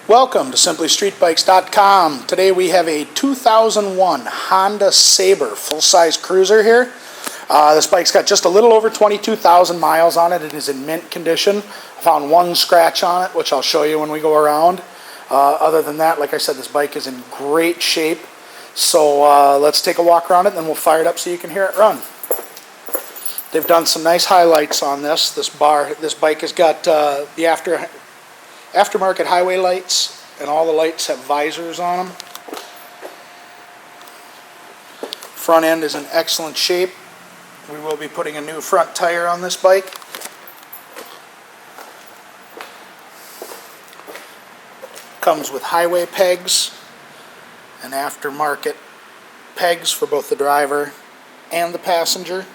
Welcome to SimplyStreetBikes.com. Today we have a 2001 Honda Sabre full-size cruiser here. This bike's got just a little over 22,000 miles on it. It is in mint condition. I found one scratch on it, which I'll show you when we go around. Other than that, like I said, this bike is in great shape. So let's take a walk around it, and then we'll fire it up so you can hear it run. They've done some nice highlights on this. This bike has got the aftermarket highway lights, and all the lights have visors on them. Front end is in excellent shape. We will be putting a new front tire on this bike. Comes with highway pegs and aftermarket pegs for both the driver and the passenger.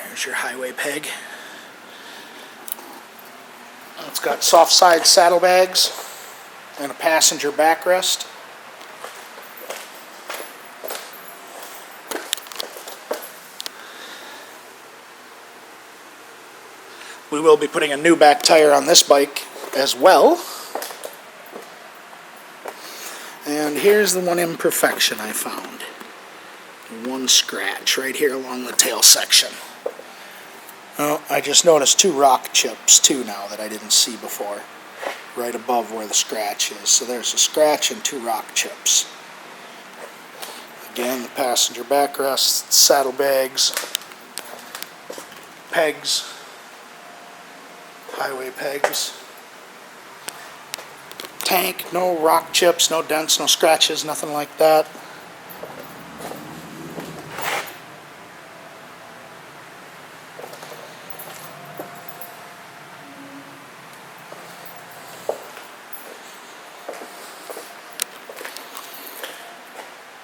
Here's your highway peg. It's got soft side saddlebags and a passenger backrest. We will be putting a new back tire on this bike as well. And here's the one imperfection I found. One scratch right here along the tail section. Oh, I just noticed two rock chips too now that I didn't see before, right above where the scratch is. So there's a scratch and two rock chips. Again, the passenger backrest, saddlebags, pegs, highway pegs. Tank, no rock chips, no dents, no scratches, nothing like that.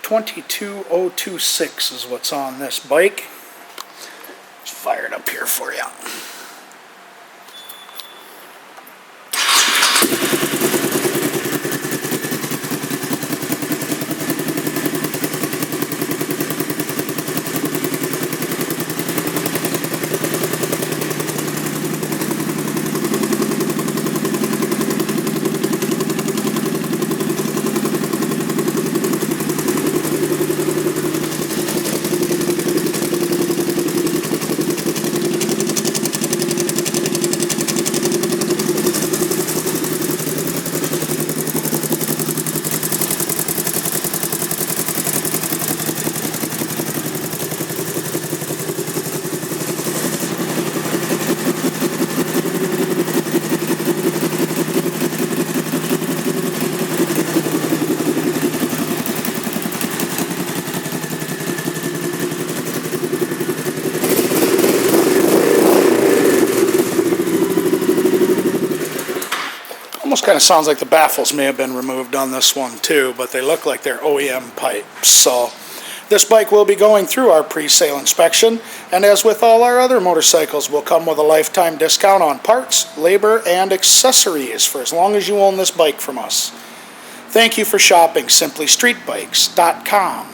$22,026 is what's on this bike. Let's fire it up here for you. Almost kind of sounds like the baffles may have been removed on this one too, but they look like they're OEM pipes. So this bike will be going through our pre-sale inspection, and as with all our other motorcycles, will come with a lifetime discount on parts, labor, and accessories for as long as you own this bike from us. Thank you for shopping SimplyStreetBikes.com.